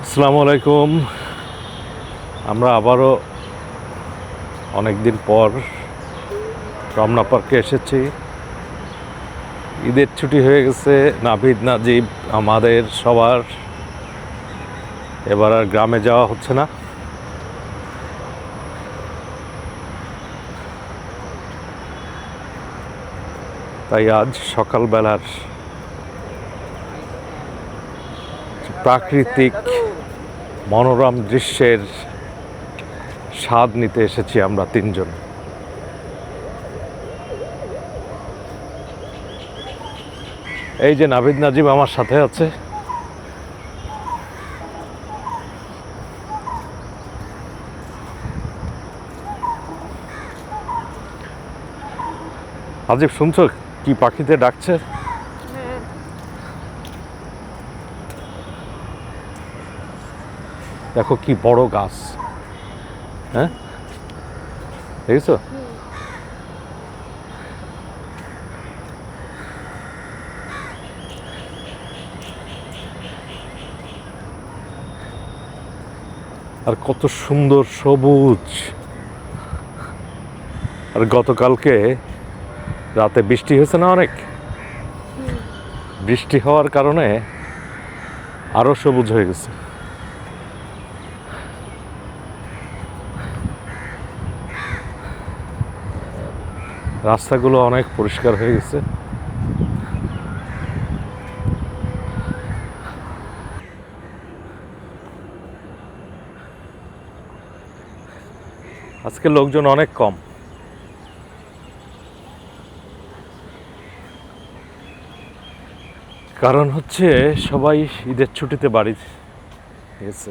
আসসালামু আলাইকুম। আমরা আবারও অনেক দিন পর রমনা পার্কে এসেছি। ঈদের ছুটি হয়ে গেছে, নাভিদ নাজিব আমাদের সবার। এবার আর গ্রামে যাওয়া হচ্ছে না। তাই আজ সকালবেলার প্রাকৃতিক মনোরম দৃশ্যের স্বাদ নিতে এসেছি আমরা তিনজন। এই যে নাভিদ নাজিব আমার সাথে আছে। আজিব, শুনছো কি পাখিতে ডাকছে? দেখো কি বড় গাছ, হ্যাঁ দেখেছো? আর কত সুন্দর সবুজ। আর গতকালকে রাতে বৃষ্টি হয়েছে না, অনেক বৃষ্টি হওয়ার কারণে আরো সবুজ হয়ে গেছে। রাস্তাগুলো অনেক পরিষ্কার হয়ে গেছে। আজকে লোকজন অনেক কম। কারণ হচ্ছে সবাই ঈদের ছুটিতে বাড়ি গেছে।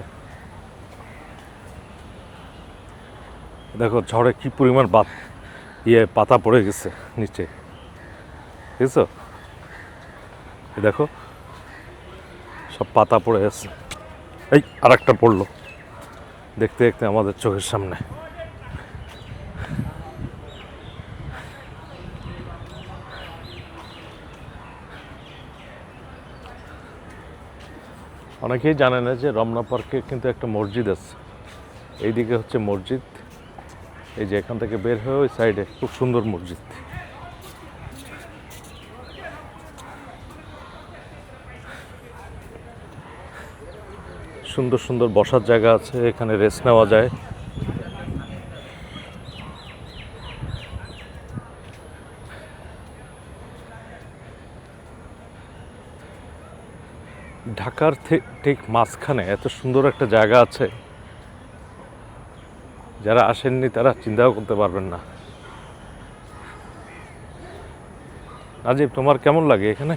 দেখো ঝড়ে কি পরিমাণ পাতা পড়ে গেছে নিচে, বুঝছো? দেখো সব পাতা পড়ে গেছে। এই আর একটা পড়লো দেখতে দেখতে আমাদের চোখের সামনে। অনেকেই জানে না যে রমনা পার্কে কিন্তু একটা মসজিদ আছে। এইদিকে হচ্ছে মসজিদ, এই যে এখান থেকে বের হয়ে ওই সাইডে খুব সুন্দর মসজিদ। সুন্দর সুন্দর বসার জায়গা আছে, এখানে রেস্ট নেওয়া যায়। ঢাকার ঠিক মাঝখানে এত সুন্দর একটা জায়গা আছে, যারা আসেননি তারা চিন্তাও করতে পারবেন না। নাজিব, তোমার কেমন লাগে এখানে?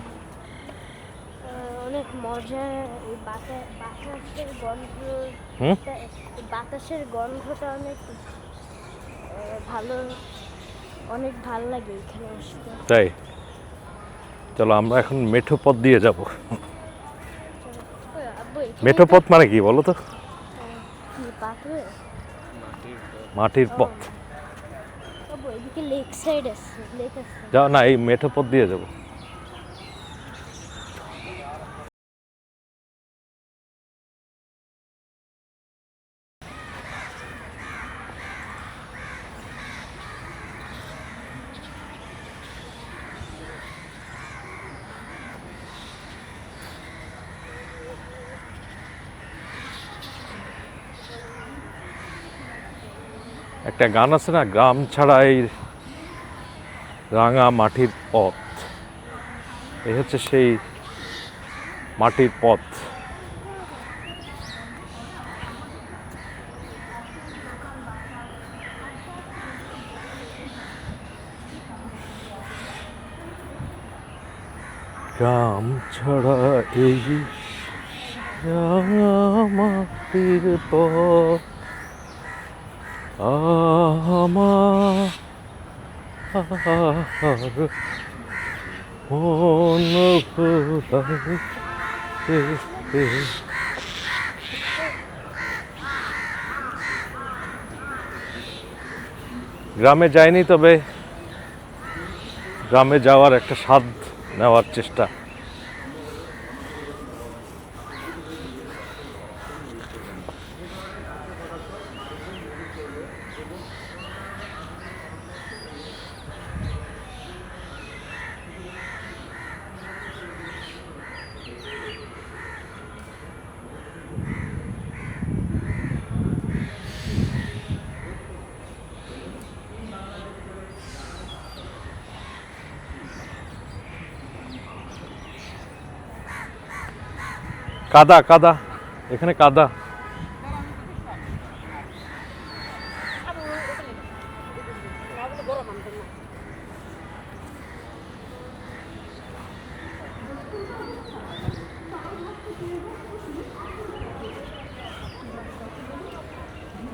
অনেক মজা। বাতাসের গন্ধটা অনেক ভালো, অনেক ভালো লাগে এখানে আসতে। তাই চলো আমরা এখন মেঠো পথ দিয়ে যাব। মেঠো পথ মানে কি বলো তো? মাটির পথ। এদিকে লেক সাইড আছে, লেক আছে। যাও না, এই মেঠো পথ দিয়ে যাবো। একটা গান আছে না, গ্রাম ছাড়া এই রাঙা মাটির পথ। এই হচ্ছে সেই মাটির পথ। গ্রাম ছাড়া এই রাঙা মাটির পথ আমার মন ভোলাইতে। গ্রামে যাইনি, তবে গ্রামে যাওয়ার একটা স্বাদ নেওয়ার চেষ্টা। কাদা কাদা, এখানে কাদা।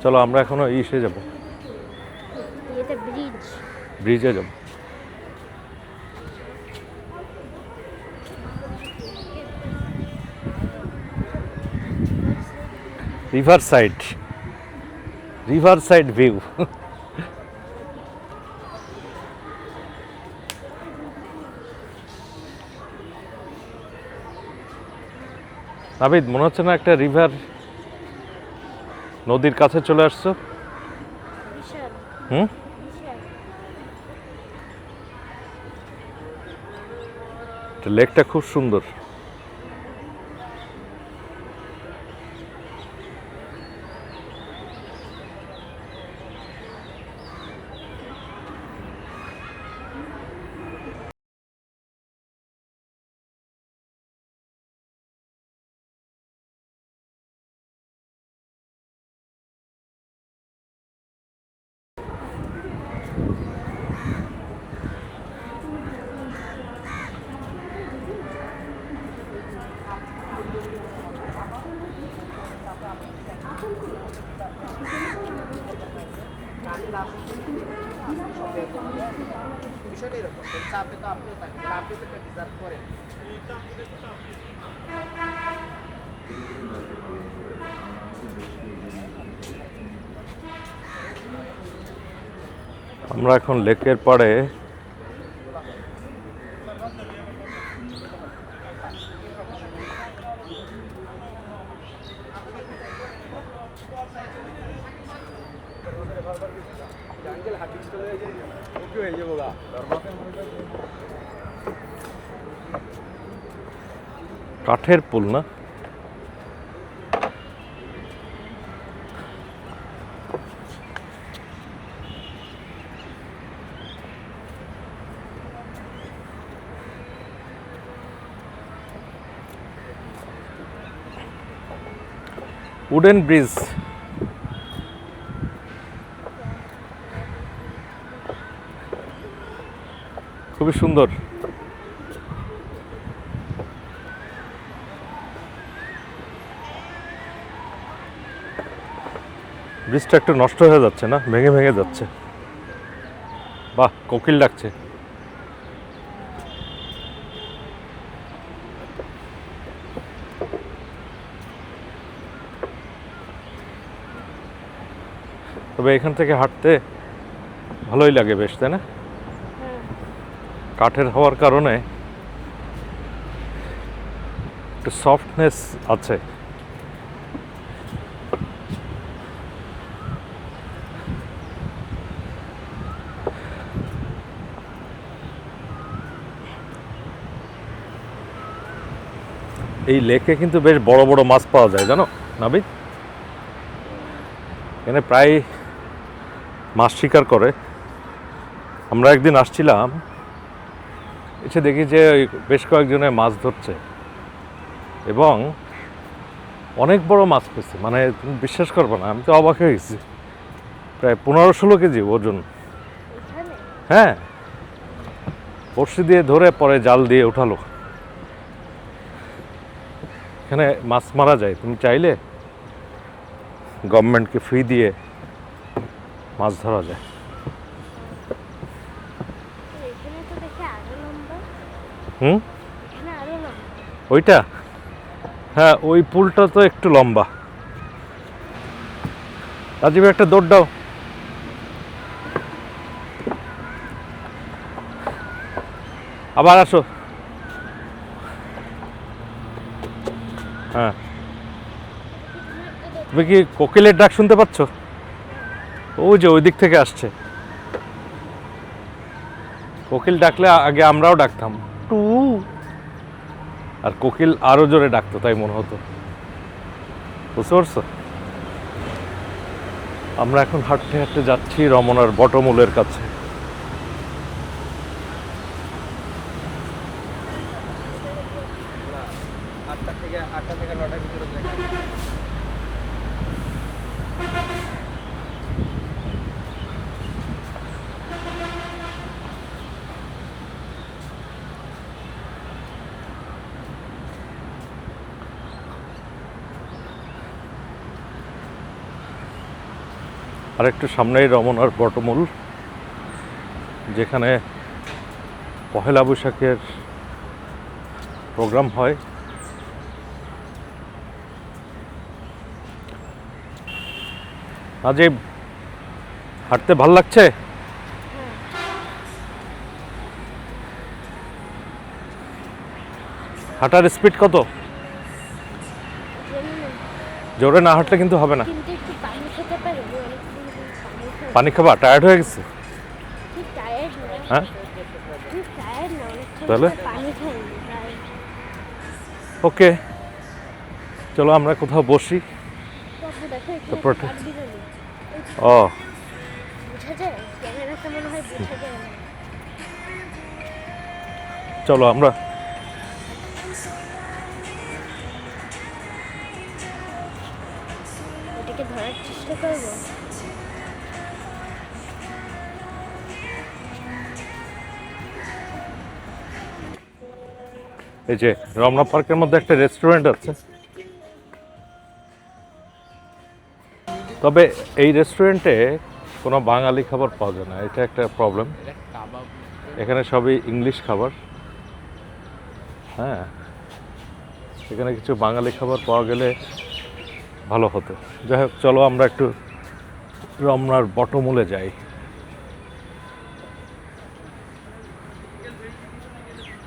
চলো আমরা এখনো ইসে যাব, এটা ব্রিজ। ব্রিজে যাব। River side, river side view. Nabid, মনে হচ্ছে না একটা রিভার, নদীর কাছে চলে আসছো? বিশাল হুম, বিশাল। লেকটা খুব সুন্দর। বিষয়টা এরকম, চাপে তো আপনিও থাকেন, আপনি তো ডিজার্ভ করেন। আমরা এখন লেকের পাড়ে। কাঠের পুল না? Wooden bridge. খুবই সুন্দর। ব্রিজটা একটু নষ্ট হয়ে যাচ্ছে না, ভেঙে ভেঙে যাচ্ছে। বাহ, কোকিল ডাকছে। তবে এখান থেকে হাঁটতে ভালোই লাগে বেশ, তাই না? কাঠের হওয়ার কারণে একটু সফটনেস আছে। এই লেকে কিন্তু বেশ বড় বড় মাছ পাওয়া যায়, জানো নাবিদ? এখানে প্রায় মাছ শিকার করে। আমরা একদিন আসছিলাম, এসে দেখি যে ওই বেশ কয়েকজনে মাছ ধরছে এবং অনেক বড় মাছ পেয়েছে। মানে তুমি বিশ্বাস করবে না, আমি তো অবাক হয়ে গেছি। প্রায় 15-16 কেজি ওজন। এখানে হ্যাঁ, বড়শি দিয়ে ধরে পরে জাল দিয়ে উঠালো। এখানে মাছ মারা যায়, তুমি চাইলে গভর্নমেন্টকে ফি দিয়ে মাছ ধরা যায়। এখানে তো দেখে আরো লম্বা। হুম, এখানে আরো লম্বা। ওইটা, হ্যাঁ ওই পুলটা তো একটু লম্বা। রাজীব, একটা দৌড় দাও। আবার আসো। হ্যাঁ, তুমি কি কোকিলের ডাক শুনতে পাচ্ছ? ওই যে ওই দিক থেকে আসছে। কোকিল ডাকলে আগে আমরাও ডাকতাম টু, আর কোকিল আরো জোরে ডাকতো, তাই মনে হতো। বুঝতে পারছো? আমরা এখন হাঁটতে হাঁটতে যাচ্ছি রমনার বটমূলের কাছে। 8টা থেকে 9টা জায়গাটা ভিতরে দেখা যায়। আর একটু সামনেই রমনার বটমূল, যেখানে পহেলা বৈশাখের প্রোগ্রাম হয়। আজিব, হাঁটতে ভাল লাগছে? হাঁটার স্পিড কত? জানি না, জোরে না হাঁটলে কিন্তু হবে না। কিন্তু একটু পানি খেতে পারবো, অনেকক্ষণ ধরে পানি খাই। পানি খাবা? টায়ার্ড হয়ে গেছে? ঠিক টায়ার্ড না, হ্যাঁ, ঠিক টায়ার্ড না, অনেকক্ষণ তাহলে? ধরে পানি খাইনি তাই। ওকে, চলো আমরা কোথাও বসি। বাবু দেখো এখানে তারপর একটা কাঠবিড়ালি। ও, বোঝা যায়? ক্যামেরাতে মনে হয় বোঝা যায় না। চলো আমরা এটাকে ধরার চেষ্টা করবো। এই যে রমনা পার্কের মধ্যে একটা রেস্টুরেন্ট আছে, তবে এই রেস্টুরেন্টে কোনো বাঙালি খাবার পাওয়া যায় না, এটা একটা প্রবলেম। এটা কাবাব। এখানে সবই ইংলিশ খাবার। হ্যাঁ, এখানে কিছু বাঙালি খাবার পাওয়া গেলে ভালো হতো। যাই হোক, চলো আমরা একটু রমনার বটমূলে যাই।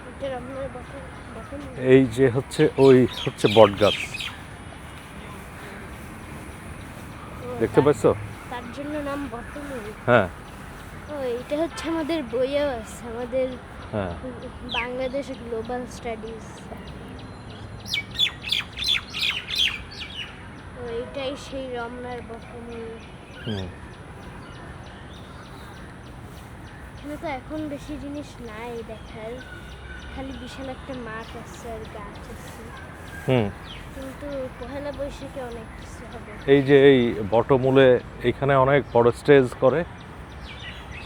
এটা রমনার বটন বটন। এই যে হচ্ছে ওই হচ্ছে বট গাছ, দেখতে পাচ্ছো? তার জন্য নাম বটমূল। হ্যাঁ ও, এটা হচ্ছে আমাদের বইয়েও আছে, আমাদের হ্যাঁ, বাংলাদেশ গ্লোবাল স্টাডিজ। তো এটাই সেই রমনার বটমূল। হুম। এখানে তো এখন বেশি জিনিস নাই দেখার, খালি বিশাল একটা মাঠ আছে আর গাছ আছে, হুম। কিন্তু পহেলা বৈশাখে অনেক কিছু হবে। এই যে এই বটমূলে এইখানে অনেক বড় স্টেজ করে,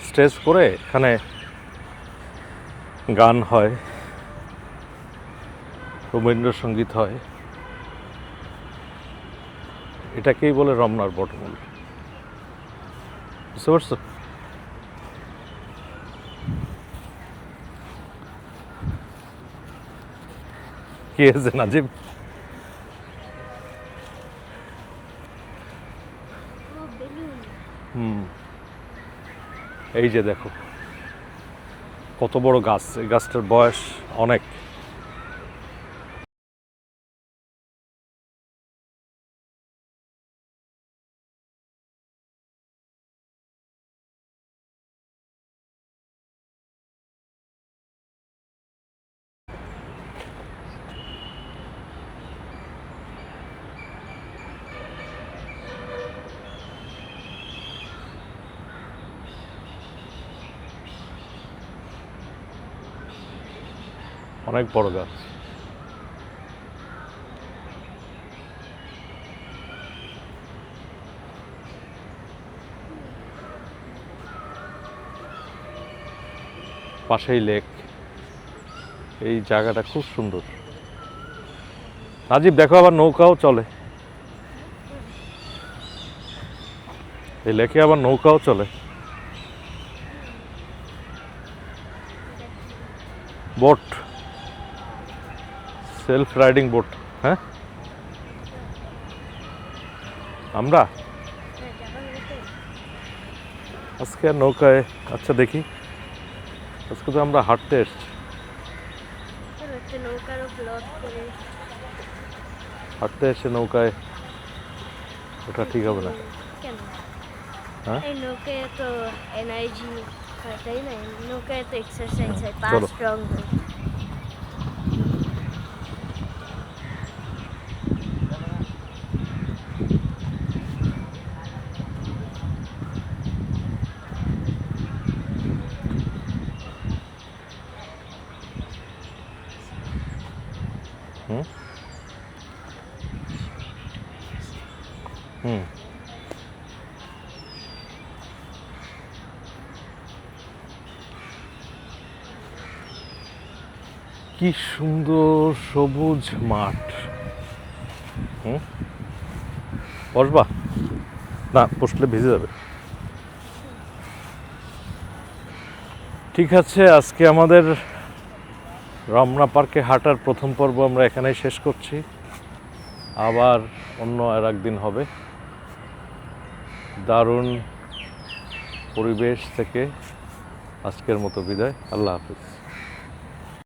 স্টেজ করে এখানে গান হয়, রবীন্দ্রসঙ্গীত হয়। এটাকেই বলে রমনার বটমূল, বুঝতে পারছো? কি হয়েছে নাজিব? ও, বেলুন। হুম। এই যে দেখো কত বড় গাছ, এই গাছটার বয়স অনেক। অনেক বড় গাছ। পাশেই লেক, এই জায়গাটা খুব সুন্দর। নাজিব দেখো, আবার নৌকাও চলে এই লেকে, আবার নৌকাও চলে। Boat, self riding boat. হ্যাঁ, আমরা হ্যাঁ, যাবার মতো। আজকে আর নৌকায়, আচ্ছা দেখি, আজকে তো আমরা হাঁটতে এসছি, চলো একটা নৌকারও ব্লগ করে। হাঁটতে এসে নৌকায় ওটা ঠিক হবে না। কেন? হ্যাঁ, এই নৌকায় তো এনার্জি হয়, তাই না? নৌকায় তো এক্সারসাইজ হয়, পা চলো। স্ট্রং হয়। হুম। হুম। কি সুন্দর সবুজ মাঠ। হুম, বসবা? না, বসলে ভিজে যাবে। ঠিক আছে, আজকে আমাদের রমনা পার্কে হাঁটার প্রথম পর্ব আমরা এখানেই শেষ করছি। আবার অন্য আর একদিন হবে। দারুণ পরিবেশ থেকে আজকের মতো বিদায়। আল্লাহ হাফিজ।